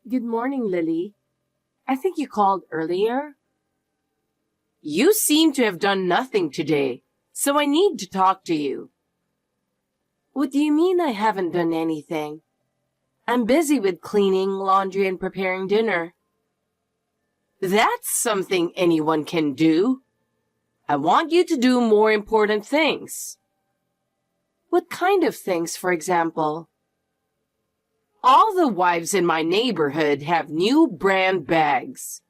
Good morning, Lily. I think you called earlier. You seem to have done nothing today, so I need to talk to you. What do you mean I haven't done anything? I'm busy with cleaning, laundry, and preparing dinner. That's something anyone can do. I want you to do more important things. What kind of things, for example? All the wives in my neighborhood have new brand bags.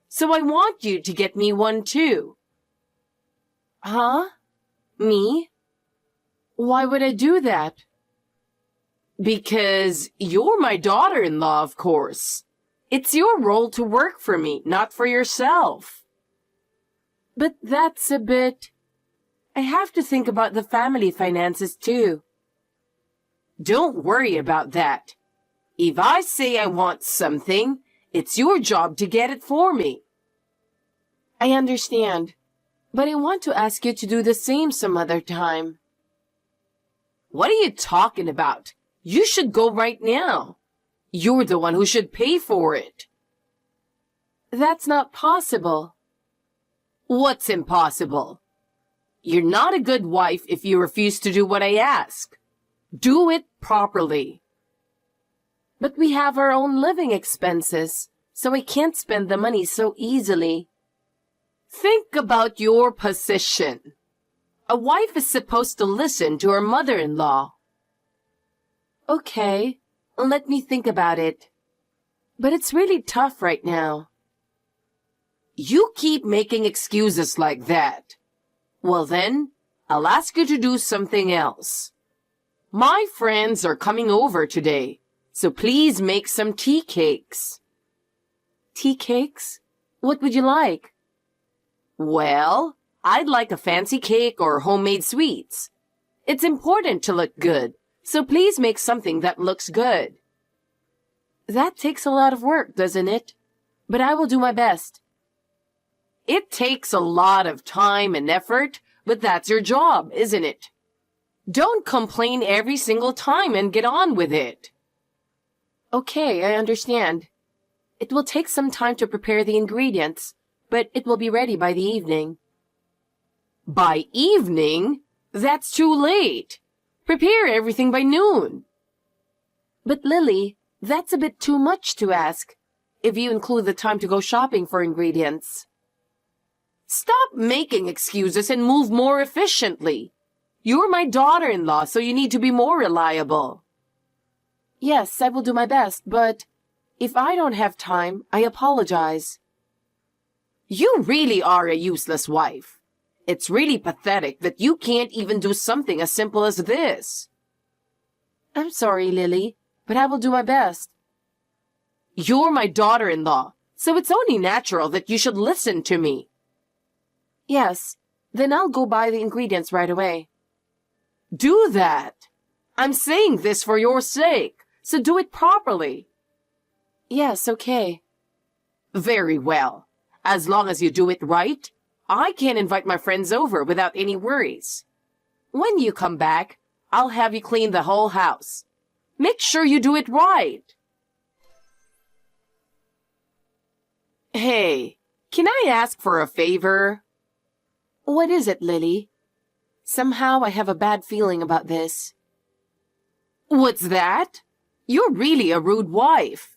So I want you to get me one too. Huh? Me? Why would I do that? Because you're my daughter-in-law, of course. It's your role to work for me, not for yourself. But that's a bit... I have to think about the family finances too. Don't worry about that. If I say I want something, it's your job to get it for me. I understand, but I want to ask you to do the same some other time. What are you talking about? You should go right now. You're the one who should pay for it. That's not possible. What's impossible? You're not a good wife if you refuse to do what I ask. Do it properly. But we have our own living expenses, so I can't spend the money so easily. Think about your position. A wife is supposed to listen to her mother-in-law. Okay, let me think about it. But it's really tough right now. You keep making excuses like that. Well then, I'll ask you to do something else. My friends are coming over today, so please make some tea cakes. Tea cakes? What would you like? Well, I'd like a fancy cake or homemade sweets. It's important to look good, so please make something that looks good. That takes a lot of work, doesn't it? But I will do my best. It takes a lot of time and effort, but that's your job, isn't it? Don't complain every single time and get on with it. Okay, I understand. It will take some time to prepare the ingredients, but it will be ready by the evening. By evening? That's too late. Prepare everything by noon. But Lily, that's a bit too much to ask, if you include the time to go shopping for ingredients. Stop making excuses and move more efficiently. You're my daughter-in-law, so you need to be more reliable. Yes, I will do my best, but if I don't have time, I apologize. You really are a useless wife. It's really pathetic that you can't even do something as simple as this. I'm sorry, Lily, but I will do my best. You're my daughter-in-law, so it's only natural that you should listen to me. Yes, then I'll go buy the ingredients right away. Do that. I'm saying this for your sake, so do it properly. Yes, okay. Very well. As long as you do it right, I can invite my friends over without any worries. When you come back, I'll have you clean the whole house. Make sure you do it right. Hey, can I ask for a favor? What is it, Lily? Somehow I have a bad feeling about this. What's that? You're really a rude wife.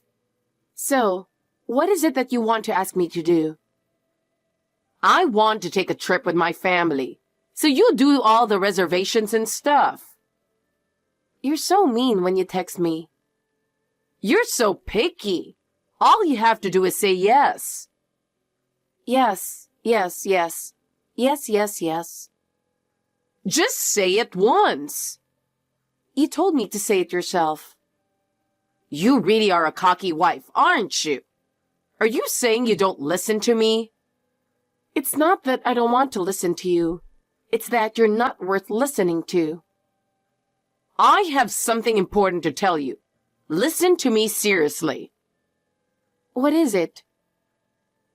So, what is it that you want to ask me to do? I want to take a trip with my family, so you do all the reservations and stuff. You're so mean when you text me. You're so picky. All you have to do is say yes. Yes, yes, yes. Yes, yes, yes. Just say it once. You told me to say it yourself. You really are a cocky wife, aren't you? Are you saying you don't listen to me? It's not that I don't want to listen to you. It's that you're not worth listening to. I have something important to tell you. Listen to me seriously. What is it?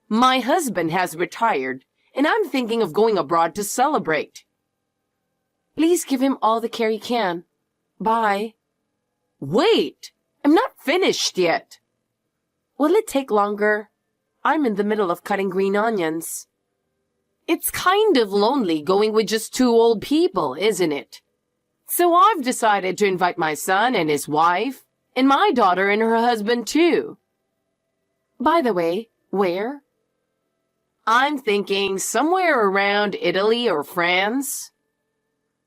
My husband has retired, and I'm thinking of going abroad to celebrate. Please give him all the care you can. Bye. Wait, I'm not finished yet. Will it take longer? I'm in the middle of cutting green onions. It's kind of lonely going with just two old people, isn't it? So I've decided to invite my son and his wife, and my daughter and her husband too. By the way, where? I'm thinking somewhere around Italy or France.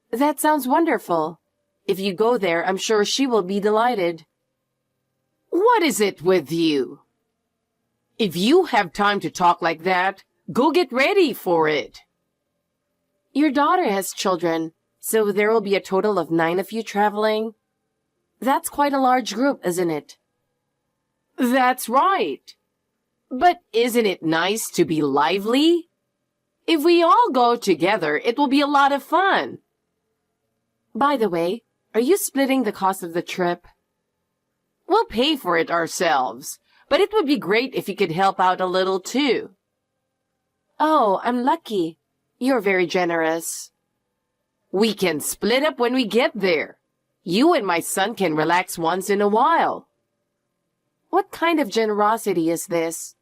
That sounds wonderful. If you go there, I'm sure she will be delighted. What is it with you? If you have time to talk like that, go get ready for it. Your daughter has children, so there will be a total of 9 of you traveling. That's quite a large group, isn't it? That's right. But isn't it nice to be lively? If we all go together, it will be a lot of fun. By the way, are you splitting the cost of the trip? We'll pay for it ourselves, but it would be great if you could help out a little too. Oh, I'm lucky. You're very generous. We can split up when we get there. You and my son can relax once in a while. What kind of generosity is this?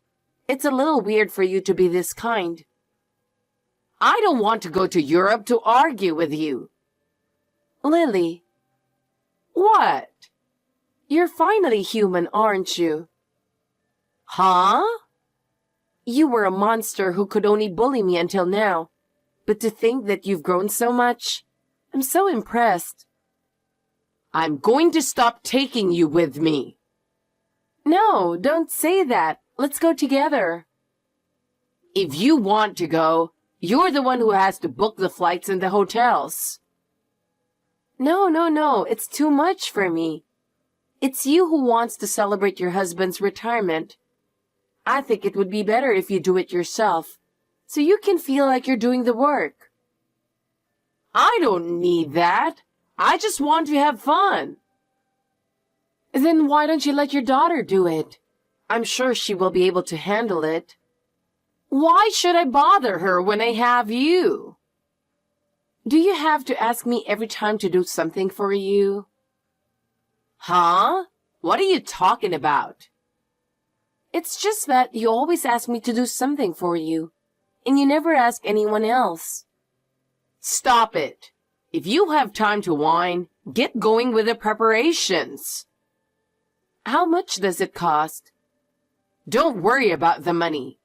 It's a little weird for you to be this kind. I don't want to go to Europe to argue with you. Lily. What? You're finally human, aren't you? Huh? You were a monster who could only bully me until now. But to think that you've grown so much, I'm so impressed. I'm going to stop taking you with me. No, don't say that. Let's go together. If you want to go, you're the one who has to book the flights and the hotels. No, it's too much for me. It's you who wants to celebrate your husband's retirement. I think it would be better if you do it yourself, so you can feel like you're doing the work. I don't need that. I just want to have fun. Then why don't you let your daughter do it? I'm sure she will be able to handle it. Why should I bother her when I have you? Do you have to ask me every time to do something for you? Huh? What are you talking about? It's just that you always ask me to do something for you, and you never ask anyone else. Stop it. If you have time to whine, get going with the preparations. How much does it cost? Don't worry about the money.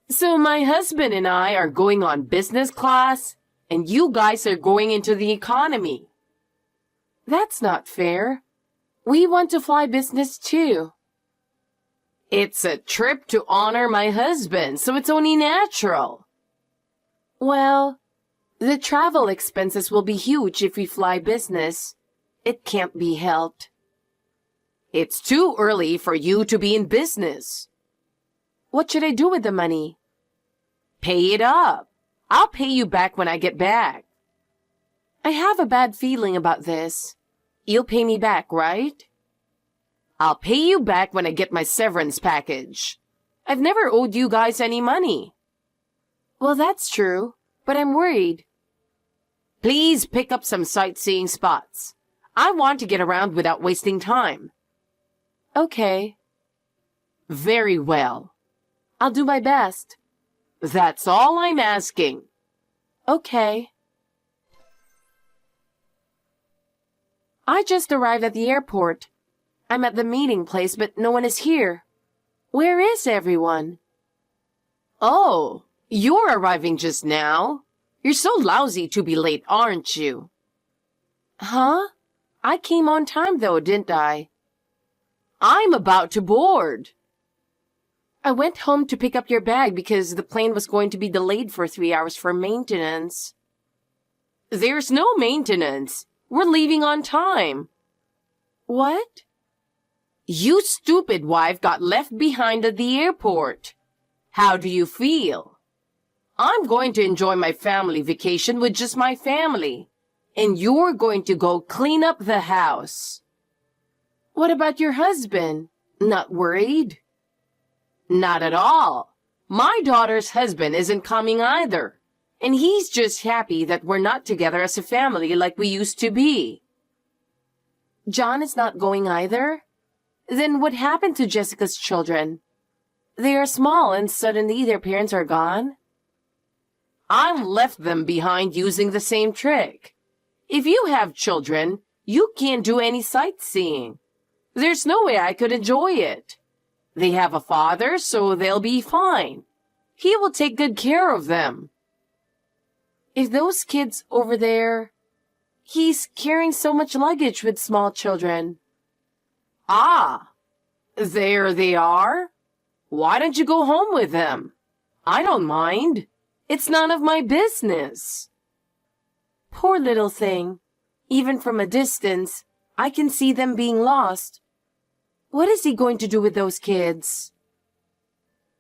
So my husband and I are going on business class, and you guys are going into the economy. That's not fair. We want to fly business too. It's a trip to honor my husband, so it's only natural. Well, the travel expenses will be huge if we fly business. It can't be helped. It's too early for you to be in business. What should I do with the money? Pay it up. I'll pay you back when I get back. I have a bad feeling about this. You'll pay me back, right? I'll pay you back when I get my severance package. I've never owed you guys any money. Well, that's true, but I'm worried. Please pick up some sightseeing spots. I want to get around without wasting time. Okay. Very well. I'll do my best. That's all I'm asking. Okay. I just arrived at the airport. I'm at the meeting place, but no one is here. Where is everyone? Oh, you're arriving just now? You're so lousy to be late, aren't you? Huh? I came on time though, didn't I? I'm about to board. I went home to pick up your bag because the plane was going to be delayed for 3 hours for maintenance. There's no maintenance. We're leaving on time. What? You stupid wife got left behind at the airport. How do you feel? I'm going to enjoy my family vacation with just my family, and you're going to go clean up the house. What about your husband? Not worried? Not at all. My daughter's husband isn't coming either, and he's just happy that we're not together as a family like we used to be. John is not going either? Then what happened to Jessica's children? They are small and suddenly their parents are gone? I left them behind using the same trick. If you have children, you can't do any sightseeing. There's no way I could enjoy it. They have a father, so they'll be fine. He will take good care of them. If those kids over there... He's carrying so much luggage with small children. Ah, there they are. Why don't you go home with them? I don't mind. It's none of my business. Poor little thing. Even from a distance, I can see them being lost. What is he going to do with those kids?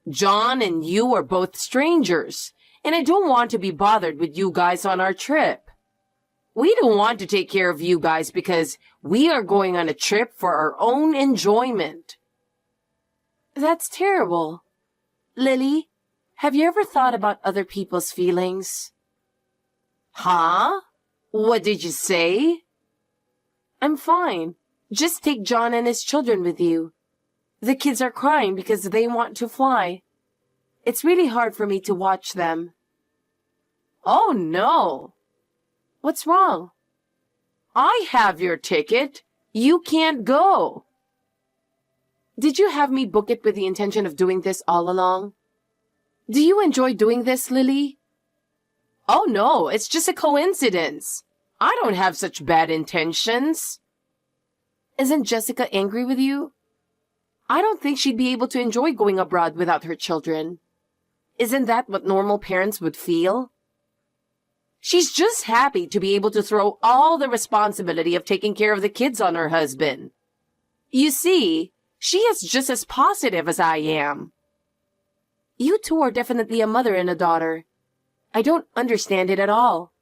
John and you are both strangers, and I don't want to be bothered with you guys on our trip. We don't want to take care of you guys because we are going on a trip for our own enjoyment. That's terrible. Lily, have you ever thought about other people's feelings? Huh? What did you say? I'm fine. Just take John and his children with you. The kids are crying because they want to fly. It's really hard for me to watch them. Oh, no. What's wrong? I have your ticket. You can't go. Did you have me book it with the intention of doing this all along? Do you enjoy doing this, Lily? Oh, no, it's just a coincidence. I don't have such bad intentions. Isn't Jessica angry with you? I don't think she'd be able to enjoy going abroad without her children. Isn't that what normal parents would feel? She's just happy to be able to throw all the responsibility of taking care of the kids on her husband. You see, she is just as positive as I am. You two are definitely a mother and a daughter. I don't understand it at all.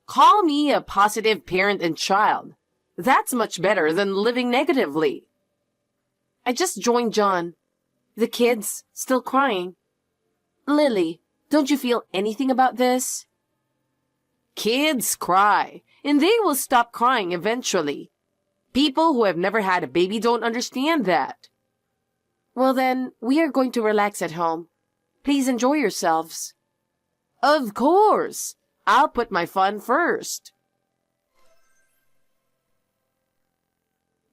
Call me a positive parent and child. That's much better than living negatively. I just joined John. The kids still crying. Lily, don't you feel anything about this? Kids cry, and they will stop crying eventually. People who have never had a baby don't understand that. Well then, we are going to relax at home. Please enjoy yourselves. Of course. I'll put my fun first.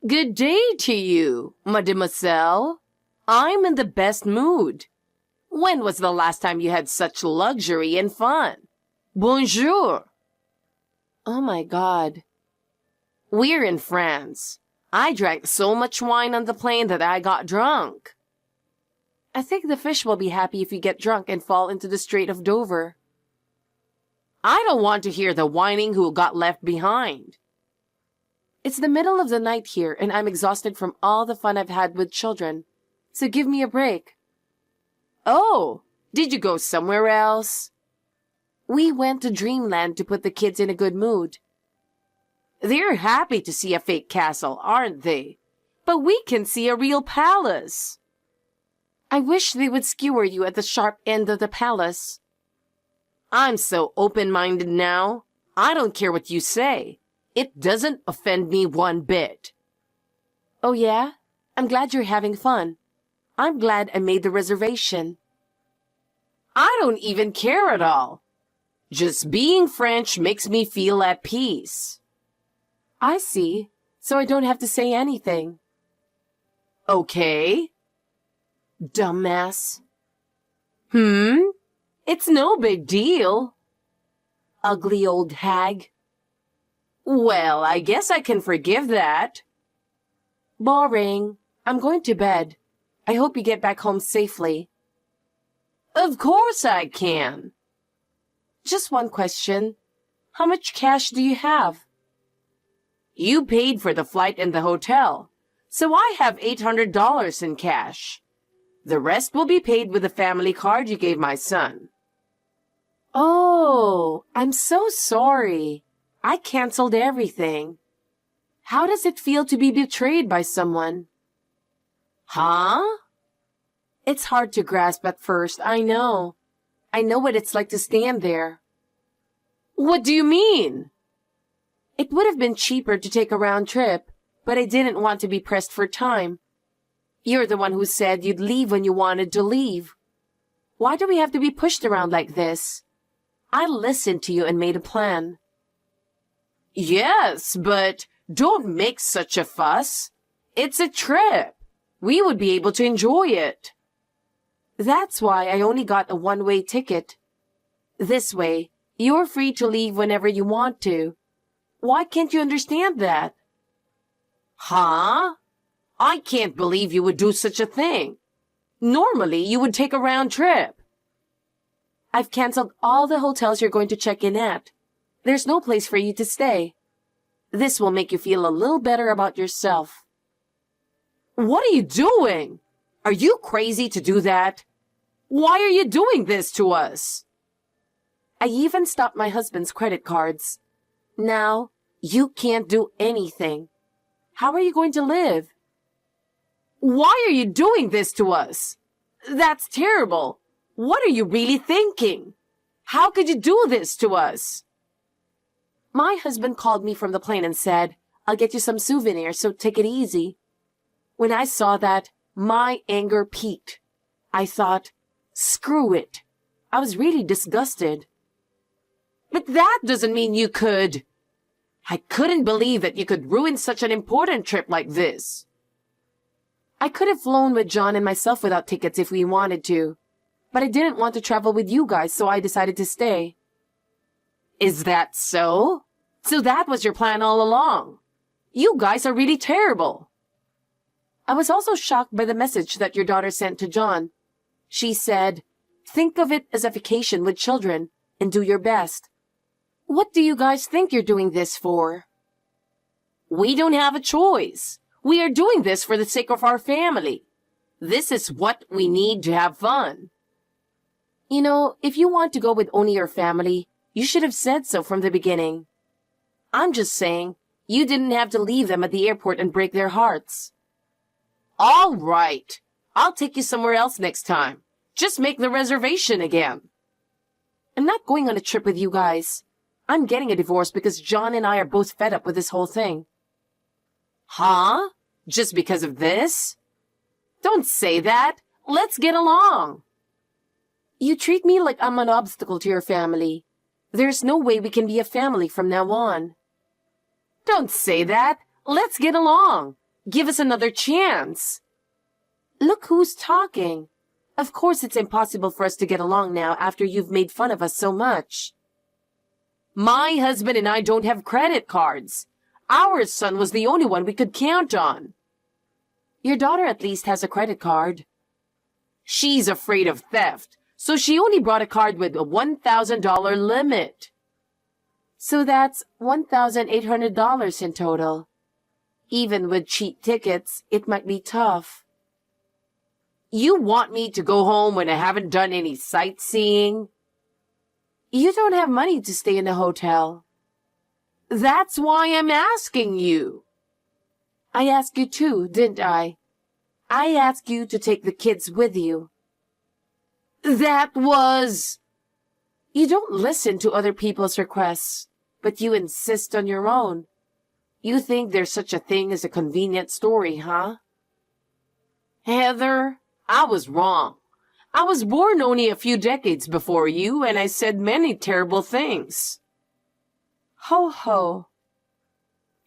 Good day to you, mademoiselle. I'm in the best mood. When was the last time you had such luxury and fun? Bonjour. Oh my God. We're in France. I drank so much wine on the plane that I got drunk. I think the fish will be happy if you get drunk and fall into the Strait of Dover. I don't want to hear the whining who got left behind. It's the middle of the night here and I'm exhausted from all the fun I've had with children. So give me a break. Oh, did you go somewhere else? We went to Dreamland to put the kids in a good mood. They're happy to see a fake castle, aren't they? But we can see a real palace. I wish they would skewer you at the sharp end of the palace. I'm so open-minded now. I don't care what you say. It doesn't offend me one bit. Oh yeah? I'm glad you're having fun. I'm glad I made the reservation. I don't even care at all. Just being French makes me feel at peace. I see. So I don't have to say anything. Okay. Dumbass. It's no big deal. Ugly old hag. Well, I guess I can forgive that. Boring. I'm going to bed. I hope you get back home safely. Of course I can. Just one question. How much cash do you have? You paid for the flight and the hotel, so I have $800 in cash. The rest will be paid with the family card you gave my son. Oh, I'm so sorry. I canceled everything. How does it feel to be betrayed by someone? Huh? It's hard to grasp at first, I know. I know what it's like to stand there. What do you mean? It would have been cheaper to take a round trip, but I didn't want to be pressed for time. You're the one who said you'd leave when you wanted to leave. Why do we have to be pushed around like this? I listened to you and made a plan. Yes, but don't make such a fuss. It's a trip. We would be able to enjoy it. That's why I only got a one-way ticket. This way, you're free to leave whenever you want to. Why can't you understand that? Huh? I can't believe you would do such a thing. Normally, you would take a round trip. I've canceled all the hotels you're going to check in at. There's no place for you to stay. This will make you feel a little better about yourself. What are you doing? Are you crazy to do that? Why are you doing this to us? I even stopped my husband's credit cards. Now, you can't do anything. How are you going to live? Why are you doing this to us? That's terrible. What are you really thinking? How could you do this to us? My husband called me from the plane and said, I'll get you some souvenirs, so take it easy. When I saw that, my anger peaked. I thought, screw it. I was really disgusted. But that doesn't mean you could. I couldn't believe that you could ruin such an important trip like this. I could have flown with John and myself without tickets if we wanted to, but I didn't want to travel with you guys, so I decided to stay. Is that so? So that was your plan all along. You guys are really terrible. I was also shocked by the message that your daughter sent to John. She said, think of it as a vacation with children and do your best. What do you guys think you're doing this for? We don't have a choice. We are doing this for the sake of our family. This is what we need to have fun. You know, if you want to go with only your family, you should have said so from the beginning. I'm just saying, you didn't have to leave them at the airport and break their hearts. All right. I'll take you somewhere else next time. Just make the reservation again. I'm not going on a trip with you guys. I'm getting a divorce because John and I are both fed up with this whole thing. Huh? Just because of this? Don't say that. Let's get along. You treat me like I'm an obstacle to your family. There's no way we can be a family from now on. Don't say that. Let's get along. Give us another chance. Look who's talking. Of course it's impossible for us to get along now after you've made fun of us so much. My husband and I don't have credit cards. Our son was the only one we could count on. Your daughter at least has a credit card. She's afraid of theft, so she only brought a card with a $1,000 limit. So that's $1,800 in total. Even with cheap tickets, it might be tough. You want me to go home when I haven't done any sightseeing? You don't have money to stay in a hotel. That's why I'm asking you. I asked you too, didn't I? I asked you to take the kids with you. That was... You don't listen to other people's requests, but you insist on your own. You think there's such a thing as a convenient story, huh? Heather, I was wrong. I was born only a few decades before you, and I said many terrible things. Ho ho.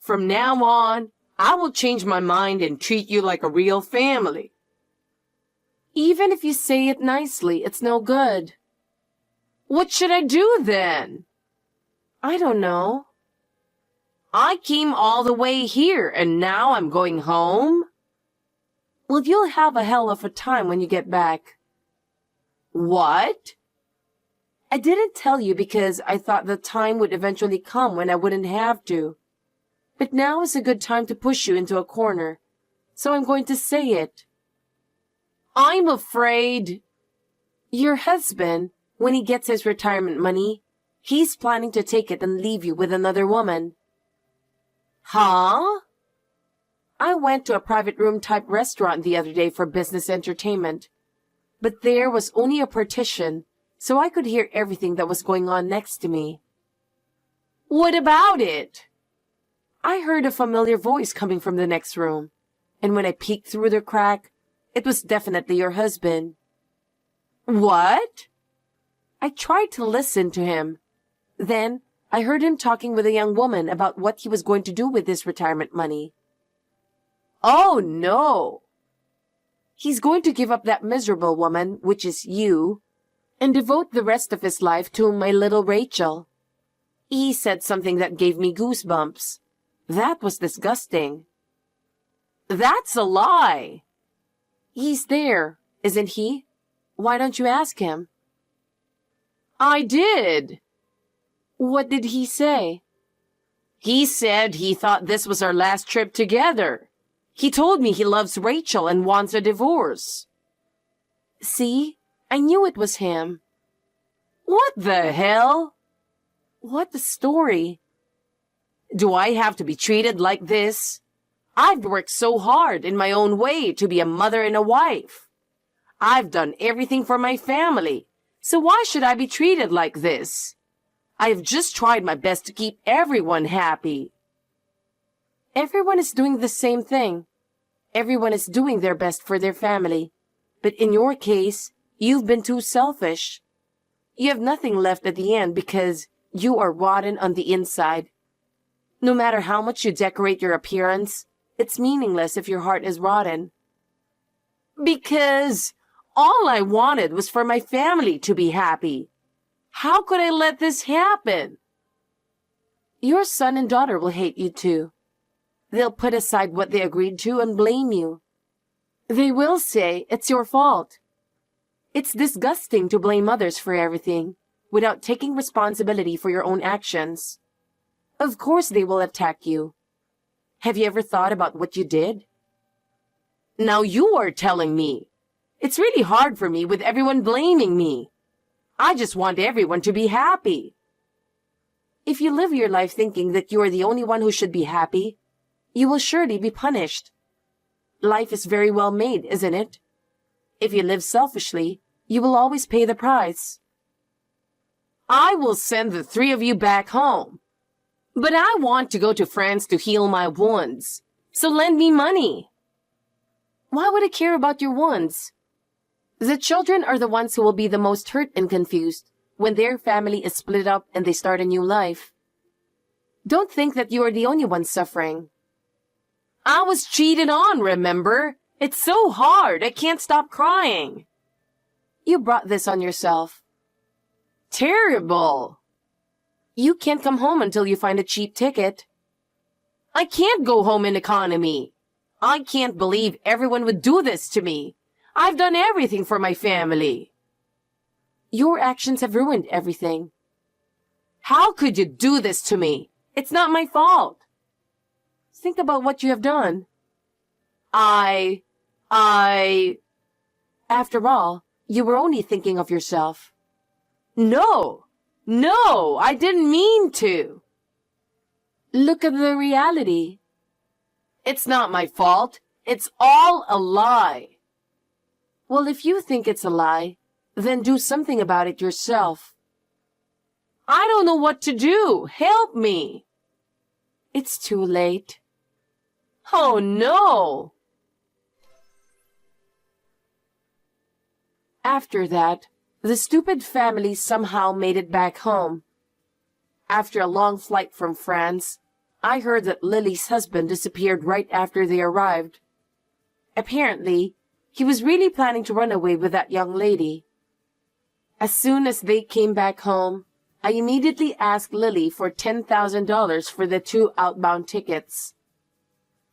From now on, I will change my mind and treat you like a real family. Even if you say it nicely, it's no good. What should I do then? I don't know. I came all the way here, and now I'm going home? Well, you'll have a hell of a time when you get back. What? I didn't tell you because I thought the time would eventually come when I wouldn't have to. But now is a good time to push you into a corner, so I'm going to say it. I'm afraid... Your husband, when he gets his retirement money, he's planning to take it and leave you with another woman. Huh? I went to a private room type restaurant the other day for business entertainment, but there was only a partition, so I could hear everything that was going on next to me. What about it? I heard a familiar voice coming from the next room, and when I peeked through the crack, it was definitely your husband. What? I tried to listen to him. Then I heard him talking with a young woman about what he was going to do with his retirement money. Oh, no! He's going to give up that miserable woman, which is you, and devote the rest of his life to my little Rachel. He said something that gave me goosebumps. That was disgusting. That's a lie! He's there, isn't he? Why don't you ask him? I did. What did he say? He said he thought this was our last trip together. He told me he loves Rachel and wants a divorce. See? I knew it was him. What the hell? What a story. Do I have to be treated like this? I've worked so hard in my own way to be a mother and a wife. I've done everything for my family, so why should I be treated like this? I have just tried my best to keep everyone happy. Everyone is doing the same thing. Everyone is doing their best for their family. But in your case, you've been too selfish. You have nothing left at the end because you are rotten on the inside. No matter how much you decorate your appearance, it's meaningless if your heart is rotten. Because all I wanted was for my family to be happy. How could I let this happen? Your son and daughter will hate you too. They'll put aside what they agreed to and blame you. They will say it's your fault. It's disgusting to blame others for everything without taking responsibility for your own actions. Of course they will attack you. Have you ever thought about what you did? Now you are telling me. It's really hard for me with everyone blaming me. I just want everyone to be happy. If you live your life thinking that you are the only one who should be happy, you will surely be punished. Life is very well made, isn't it? If you live selfishly, you will always pay the price. I will send the three of you back home. But I want to go to France to heal my wounds, so lend me money. Why would I care about your wounds? The children are the ones who will be the most hurt and confused when their family is split up and they start a new life. Don't think that you are the only one suffering. I was cheated on, remember? It's so hard, I can't stop crying. You brought this on yourself. Terrible. You can't come home until you find a cheap ticket. I can't go home in economy. I can't believe everyone would do this to me. I've done everything for my family. Your actions have ruined everything. How could you do this to me? It's not my fault. Think about what you have done. After all, you were only thinking of yourself. No, I didn't mean to. Look at the reality. It's not my fault. It's all a lie. Well, if you think it's a lie, then do something about it yourself. I don't know what to do. Help me. It's too late. Oh, no. After that, the stupid family somehow made it back home. After a long flight from France, I heard that Lily's husband disappeared right after they arrived. Apparently, he was really planning to run away with that young lady. As soon as they came back home, I immediately asked Lily for $10,000 for the 2 outbound tickets.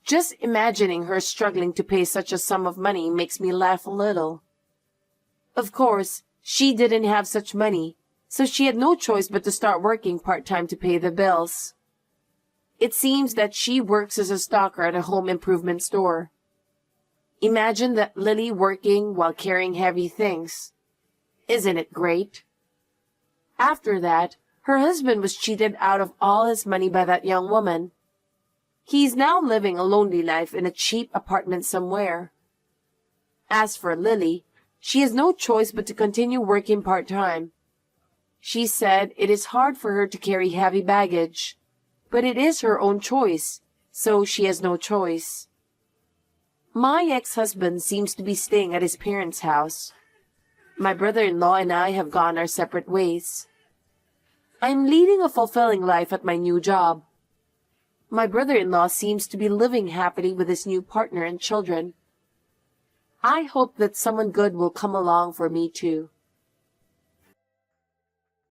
Just imagining her struggling to pay such a sum of money makes me laugh a little. Of course, she didn't have such money, so she had no choice but to start working part-time to pay the bills. It seems that she works as a stalker at a home improvement store. Imagine that Lily working while carrying heavy things. Isn't it great? After that, her husband was cheated out of all his money by that young woman. He's now living a lonely life in a cheap apartment somewhere. As for Lily, she has no choice but to continue working part-time. She said it is hard for her to carry heavy baggage. But it is her own choice, so she has no choice. My ex-husband seems to be staying at his parents' house. My brother-in-law and I have gone our separate ways. I'm leading a fulfilling life at my new job. My brother-in-law seems to be living happily with his new partner and children. I hope that someone good will come along for me too.